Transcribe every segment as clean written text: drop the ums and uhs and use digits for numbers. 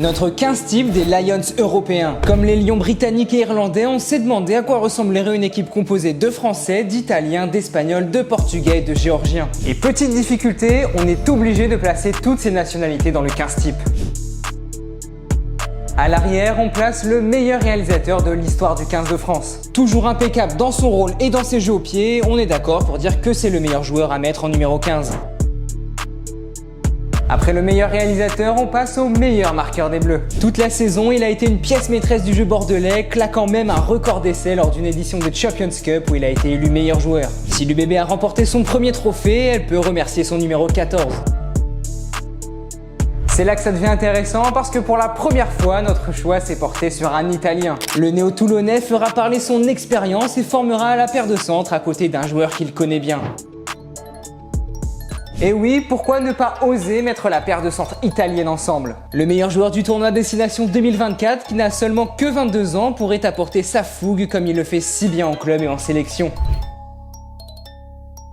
Notre 15 type des Lions européens. Comme les lions britanniques et irlandais, on s'est demandé à quoi ressemblerait une équipe composée de Français, d'Italiens, d'Espagnols, de Portugais et de Géorgiens. Et petite difficulté, on est obligé de placer toutes ces nationalités dans le 15 type. À l'arrière, on place le meilleur réalisateur de l'histoire du 15 de France. Toujours impeccable dans son rôle et dans ses jeux au pied, on est d'accord pour dire que c'est le meilleur joueur à mettre en numéro 15. Après le meilleur réalisateur, on passe au meilleur marqueur des Bleus. Toute la saison, il a été une pièce maîtresse du jeu bordelais, claquant même un record d'essais lors d'une édition de Champions Cup où il a été élu meilleur joueur. Si l'UBB a remporté son premier trophée, elle peut remercier son numéro 14. C'est là que ça devient intéressant parce que pour la première fois, notre choix s'est porté sur un Italien. Le néo-toulonnais fera parler son expérience et formera la paire de centre à côté d'un joueur qu'il connaît bien. Et oui, pourquoi ne pas oser mettre la paire de centres italienne ensemble? Le meilleur joueur du tournoi Destination 2024, qui n'a seulement que 22 ans, pourrait apporter sa fougue comme il le fait si bien en club et en sélection.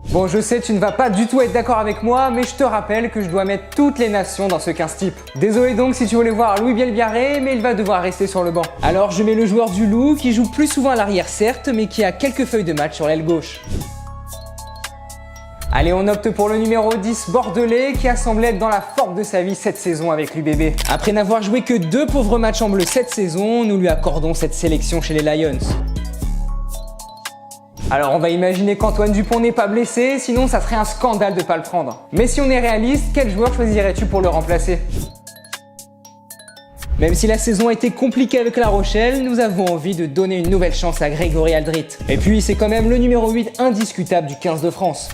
Bon, je sais, tu ne vas pas du tout être d'accord avec moi, mais je te rappelle que je dois mettre toutes les nations dans ce 15 type. Désolé donc si tu voulais voir Louis Bielbiarré, mais il va devoir rester sur le banc. Alors je mets le joueur du Loup, qui joue plus souvent à l'arrière certes, mais qui a quelques feuilles de match sur l'aile gauche. Allez, on opte pour le numéro 10 bordelais qui a semblé être dans la forme de sa vie cette saison avec l'UBB. Après n'avoir joué que 2 pauvres matchs en bleu cette saison, nous lui accordons cette sélection chez les Lions. Alors on va imaginer qu'Antoine Dupont n'est pas blessé, sinon ça serait un scandale de ne pas le prendre. Mais si on est réaliste, quel joueur choisirais-tu pour le remplacer? Même si la saison a été compliquée avec La Rochelle, nous avons envie de donner une nouvelle chance à Grégory Aldrit. Et puis c'est quand même le numéro 8 indiscutable du 15 de France.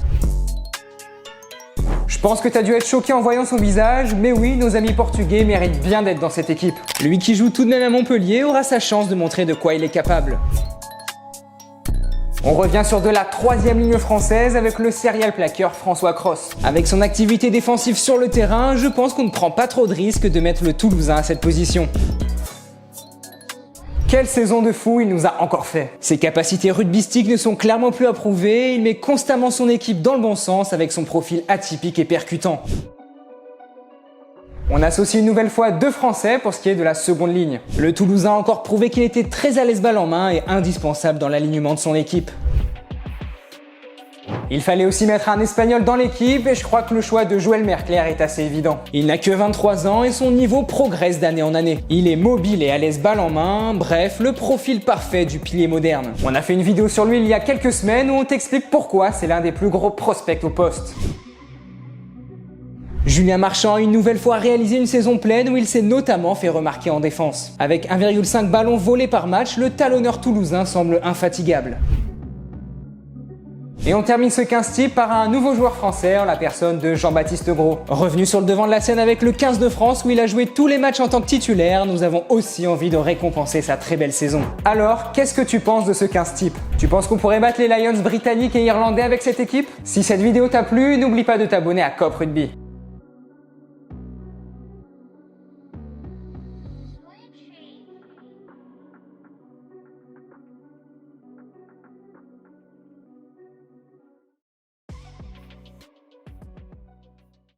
Je pense que tu as dû être choqué en voyant son visage, mais oui, nos amis portugais méritent bien d'être dans cette équipe. Lui qui joue tout de même à Montpellier aura sa chance de montrer de quoi il est capable. On revient sur de la 3e ligne française avec le serial plaqueur François Cros. Avec son activité défensive sur le terrain, je pense qu'on ne prend pas trop de risques de mettre le Toulousain à cette position. Quelle saison de fou il nous a encore fait! Ses capacités rugbystiques ne sont clairement plus approuvées, il met constamment son équipe dans le bon sens avec son profil atypique et percutant. On associe une nouvelle fois 2 Français pour ce qui est de la seconde ligne. Le Toulousain a encore prouvé qu'il était très à l'aise balle en main et indispensable dans l'alignement de son équipe. Il fallait aussi mettre un Espagnol dans l'équipe et je crois que le choix de Joël Mercler est assez évident. Il n'a que 23 ans et son niveau progresse d'année en année. Il est mobile et à l'aise balle en main, bref, le profil parfait du pilier moderne. On a fait une vidéo sur lui il y a quelques semaines où on t'explique pourquoi c'est l'un des plus gros prospects au poste. Julien Marchand a une nouvelle fois réalisé une saison pleine où il s'est notamment fait remarquer en défense. Avec 1,5 ballons volés par match, le talonneur toulousain semble infatigable. Et on termine ce 15 type par un nouveau joueur français en la personne de Jean-Baptiste Gros. Revenu sur le devant de la scène avec le 15 de France où il a joué tous les matchs en tant que titulaire, nous avons aussi envie de récompenser sa très belle saison. Alors, qu'est-ce que tu penses de ce 15 type? Tu penses qu'on pourrait battre les Lions britanniques et irlandais avec cette équipe? Si cette vidéo t'a plu, n'oublie pas de t'abonner à Cop Rugby.